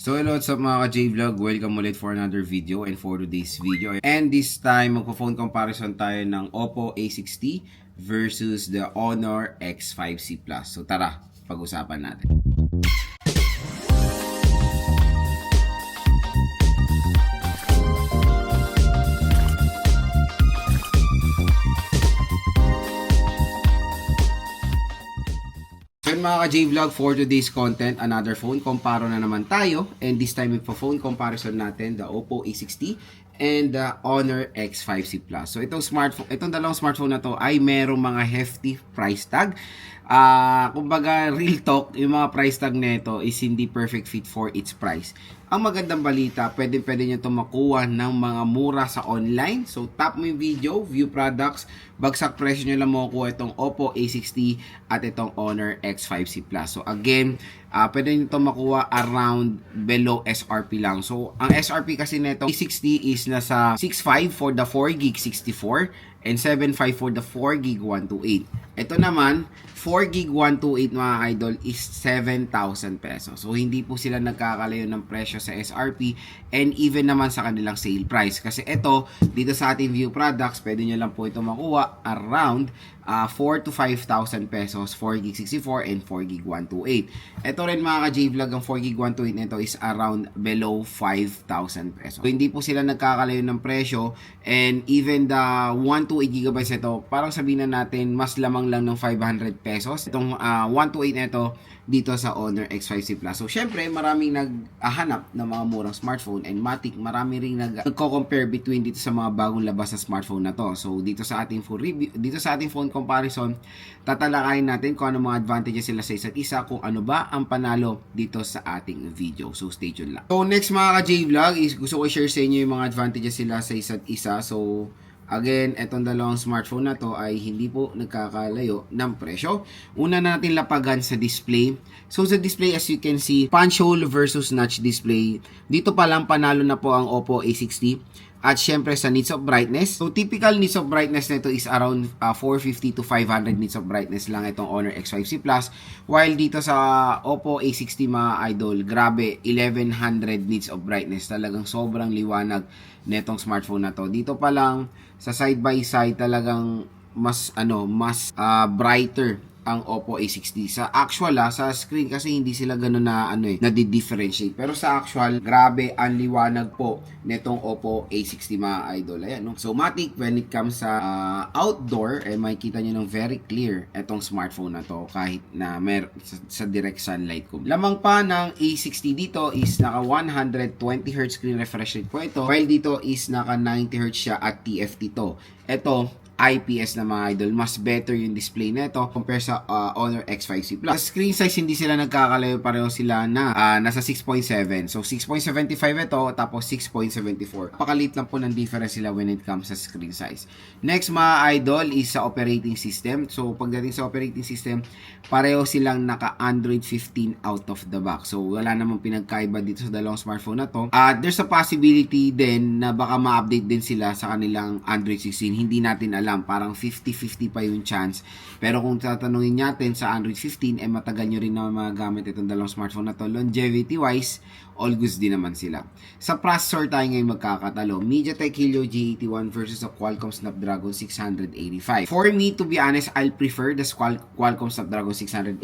So hello, what's up mga ka-J-Vlog? Welcome ulit for another video and for today's video. And this time, magpo-phone comparison tayo ng Oppo A60 versus the Honor X5C Plus. So tara, pag-usapan natin. So yun mga ka-J-Vlog, for today's content, another phone comparo na naman tayo. And this time, magpo-phone comparison natin the Oppo A60 and the Honor X5C Plus. So itong dalawang smartphone na to ay merong mga hefty price tag. Kumbaga real talk, yung mga price tag nito is hindi perfect fit for its price. Ang magandang balita, pwede nyo itong makuha ng mga mura sa online. So tap mo yung video, view products, bagsak presyo nyo lang makukuha itong Oppo A60 at itong Honor X5C Plus. So again, pwede nyo itong makuha around below SRP lang. So ang SRP kasi nito A60 is nasa 6.5 for the 4GB 64 and 7.5 for the 4GB 128. Ito naman, 4GB 128 mga idol is 7,000 pesos. So hindi po sila nagkakalayo ng presyo sa SRP and even naman sa kanilang sale price. Kasi ito, dito sa ating view products, pwede nyo lang po ito makuha around 4 to 5,000 pesos, 4GB 64 and 4GB 128. Ito rin mga ka-J-Vlog, ang 4GB 128 nito is around below 5,000 pesos. So hindi po sila nagkakalayo ng presyo and even the 128GB ito, parang sabihin na natin mas lamang lang ng 500 pesos. Itong 128 nito dito sa Honor X5C Plus. So syempre maraming naghahanap ng mga murang smartphone and matik marami ring nagko-compare between dito sa mga bagong labas na smartphone na to. So dito sa ating full review, dito sa ating phone comparison, tatalakayin natin kung ano mga advantages sila sa isa't isa, kung ano ba ang panalo dito sa ating video. So stay tuned lang. So next mga ka-J-Vlog is gusto ko share sa inyo yung mga advantages sila sa isa't isa. So again, etong dalawang smartphone na to ay hindi po nagkakalayo ng presyo. Una na natin lapagan sa display. So sa display, as you can see, punch hole versus notch display. Dito pa lang panalo na po ang Oppo A60. At syempre sa needs of brightness. So typical needs of brightness nito is around 450 to 500 needs of brightness lang itong Honor X5C Plus. While dito sa Oppo A60 mga idol, grabe 1100 needs of brightness. Talagang sobrang liwanag netong smartphone na to. Dito pa lang sa side by side talagang mas brighter ang Oppo A60. Sa actual sa screen kasi hindi sila ganoon na na-differentiate. Pero sa actual, grabe ang liwanag po netong Oppo A60 mga idol. Ayan, no? So matik when it comes sa outdoor, makikita niyo ng very clear etong smartphone na to kahit na sa direct sunlight ko. Lamang pa ng A60 dito is naka 120Hz screen refresh rate po ito. While dito is naka 90Hz siya at TFT to. Ito IPS na mga idol, mas better yung display nito compare sa Honor X5C Plus. Sa screen size, hindi sila nagkakalayo, pareho sila na nasa 6.7. So 6.75 ito, tapos 6.74. Pakalit lang po ng difference sila when it comes sa screen size. Next mga idol is sa operating system. So pagdating sa operating system, pareho silang naka Android 15 out of the box. So wala namang pinagkaiba dito sa dalawang smartphone na to. There's a possibility din na baka ma-update din sila sa kanilang Android 16. Hindi natin alam, parang 50-50 pa yung chance. Pero kung tatanungin natin sa Android 15, matagal nyo rin na magagamit itong dalawang smartphone na to. Longevity wise, all goods din naman sila. Sa processor tayo ngayon magkakatalo. MediaTek Helio G81 versus the Qualcomm Snapdragon 685. For me, to be honest, I'll prefer the Qualcomm Snapdragon 685.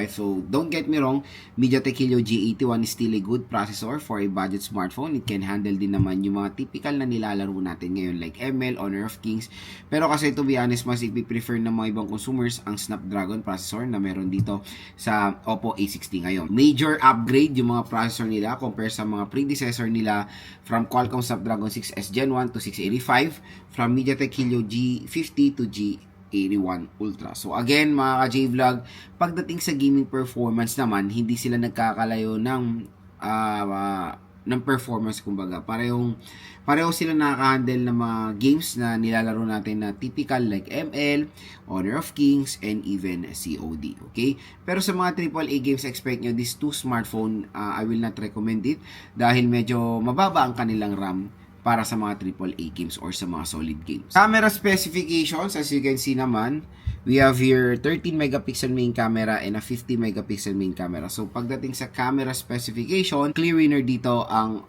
So, don't get me wrong, MediaTek Helio G81 is still a good processor for a budget smartphone. It can handle din naman yung mga typical na nilalaro natin ngayon like ML, Honor of Kings. Pero kasi to be honest, mas ipi-prefer ng mga ibang consumers ang Snapdragon processor na meron dito sa Oppo A60 ngayon. Major upgrade yung mga processor nila compare sa mga predecessor nila from Qualcomm Snapdragon 6S Gen 1 to 685, from MediaTek Helio G50 to G81 Ultra. So again mga ka-J-Vlog, pagdating sa gaming performance naman, hindi sila nagkakalayo ng performance, kumbaga. Pareho sila nakaka-handle ng mga games na nilalaro natin na typical like ML, Honor of Kings, and even COD. Okay? Pero sa mga AAA games, expect nyo these two smartphone, I will not recommend it dahil medyo mababa ang kanilang RAM. para sa mga AAA games or sa mga solid games. Camera specifications, as you can see naman, we have here 13 megapixel main camera and a 50 megapixel main camera. So pagdating sa camera specification, clear winner dito ang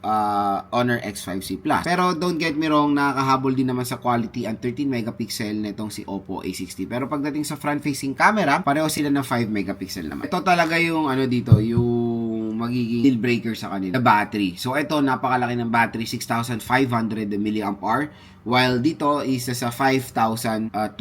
Honor X5C Plus. Pero don't get me wrong, nakakahabol din naman sa quality ang 13 megapixel nitong si Oppo A60. Pero pagdating sa front facing camera, pareho sila ng 5 megapixel naman. Ito talaga yung dito, yung magiging deal breaker sa kanila, the battery. So ito, napakalaki ng battery, 6,500 mAh, while dito is sa 5,260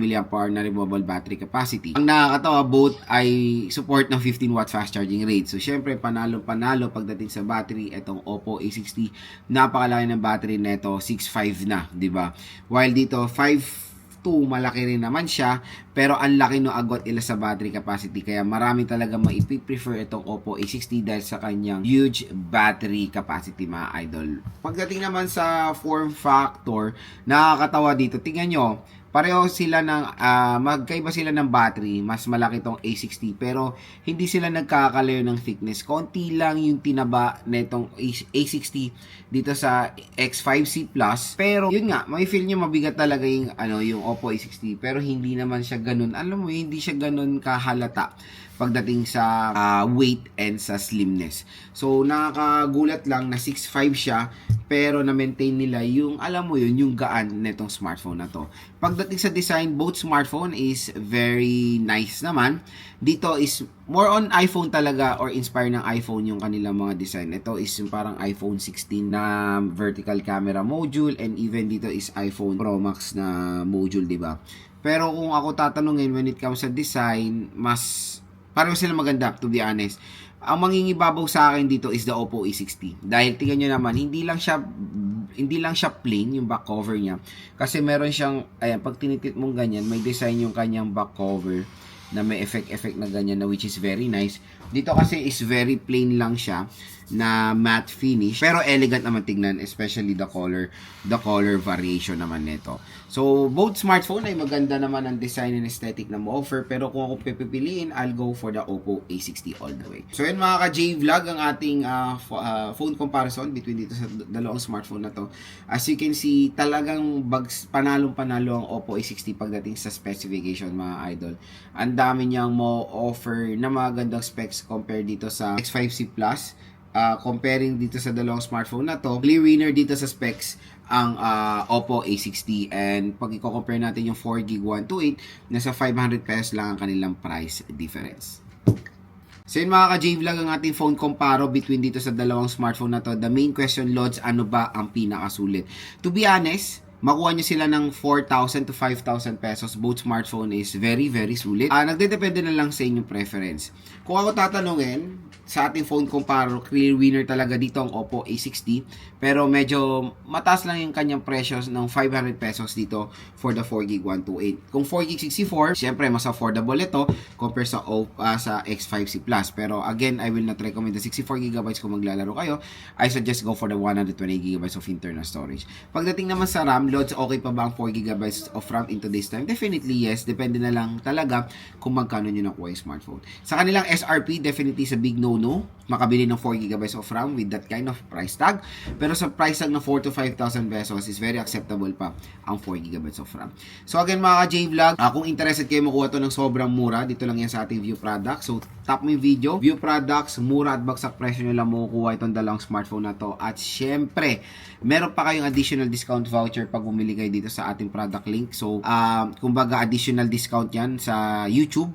mAh na removable battery capacity. Ang nakakatawa, both ay support ng 15 watt fast charging rate. So syempre, panalo pagdating sa battery, itong Oppo A60, napakalaki ng battery neto, 6.5 na, di ba? While dito 5.2, malaki rin naman siya, pero ang laki no agwat ila sa battery capacity, kaya marami talaga maipi-prefer itong Oppo A60 dahil sa kanyang huge battery capacity, mga idol. Pagdating naman sa form factor, nakakatawa dito, tingnan nyo, pareho sila ng magkaiba sila ng battery, mas malaki tong A60 pero hindi sila nagkakalayo ng thickness. Konti lang yung tinaba nitong A60 dito sa X5C Plus. Pero yun nga, may feel niyo mabigat talaga yung Oppo A60 pero hindi naman siya ganun. Alam mo, hindi siya ganun kahalata pagdating sa weight and sa slimness. So nakakagulat lang na 6'5 siya pero na-maintain nila yung, alam mo yun, yung gaan netong smartphone na to. Pagdating sa design, both smartphone is very nice naman. Dito is more on iPhone talaga or inspired ng iPhone yung kanilang mga design. Ito is yung parang iPhone 16 na vertical camera module and even dito is iPhone Pro Max na module, di ba? Pero kung ako tatanungin when it comes sa design, mas pareho sila maganda, to be honest. Ang mangingibabaw sa akin dito is the Oppo A60. Dahil tingnan nyo naman, hindi lang siya plain yung back cover niya. Kasi meron siyang, ayan, pag tinitit mong ganyan, may design yung kanyang back cover na may effect na ganyan na which is very nice. Dito kasi is very plain lang siya na matte finish pero elegant naman tignan, especially the color variation naman nito. So both smartphone ay maganda naman ang design and aesthetic na mo-offer, pero kung ako pipiliin, I'll go for the Oppo A60 all the way. So yun mga ka-J-Vlog, ang ating phone comparison between dito sa dalawang smartphone na to. As you can see, talagang panalong-panalo ang Oppo A60 pagdating sa specification, mga idol. Ang dami niyang mo-offer na magandang specs compare dito sa X5C Plus. Comparing dito sa dalawang smartphone na to, clear winner dito sa specs ang Oppo A60, and pag i-compare natin yung 4GB 128, nasa 500 pesos lang ang kanilang price difference. So yun mga ka-J-Vlog, ang ating phone comparo between dito sa dalawang smartphone na to. The main question, Lods, ano ba ang pinakasulit? To be honest, makuha nyo sila ng 4,000 to 5,000 pesos. Both smartphone is very, very sulit. Nagdedepende na lang sa inyong preference. Kung ako tatanungin, sa ating phone comparo, clear winner talaga dito ang Oppo A60. Pero medyo mataas lang yung kanyang presyo ng 500 pesos dito for the 4GB 128. Kung 4GB 64, syempre mas affordable ito compare sa X5C Plus. Pero again, I will not recommend the 64GB kung maglalaro kayo. I suggest go for the 128GB of internal storage. Pagdating naman sa RAM, Lods, okay pa ba ang 4GB of RAM in today's time? Definitely yes. Depende na lang talaga kung magkano nyo nakuha yung smartphone. Sa kanilang SRP, definitely sa big no makabili ng 4GB of RAM with that kind of price tag. Pero sa price tag ng 4 to 5,000 pesos is very acceptable pa ang 4GB of RAM. So again mga ka-J-Vlog, kung interested kayo makuha to ng sobrang mura, dito lang yan sa ating View Products. So tap mo yung video, View Products, mura at bagsak presyo nyo lang makukuha itong dalawang smartphone na to. At syempre, meron pa kayong additional discount voucher pag bumili kayo dito sa ating product link. So kumbaga additional discount yan sa YouTube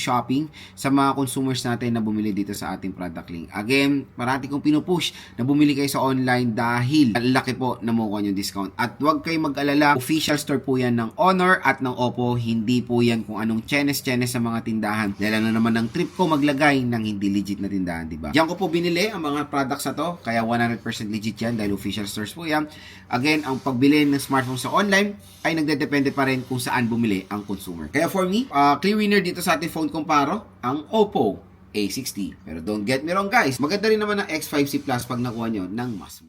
shopping sa mga consumers natin na bumili dito sa ating product link. Again, parati kong pinupush na bumili kayo sa online dahil laki po na makuha yung discount. At huwag kayo mag-alala, official store po yan ng Honor at ng Oppo. Hindi po yan kung anong chenes-chenes sa mga tindahan. Dahil ano naman ng trip ko maglagay ng hindi legit na tindahan, diba? Diyan ko po binili ang mga products na to, kaya 100% legit yan dahil official stores po yan. Again, ang pagbili ng smartphone sa online ay nagdedepende pa rin kung saan bumili ang consumer. Kaya for me, clear winner dito sa ating phone comparo, ang Oppo A60. Pero don't get me wrong guys, maganda rin naman ang X5C Plus pag nakuha nyo ng mas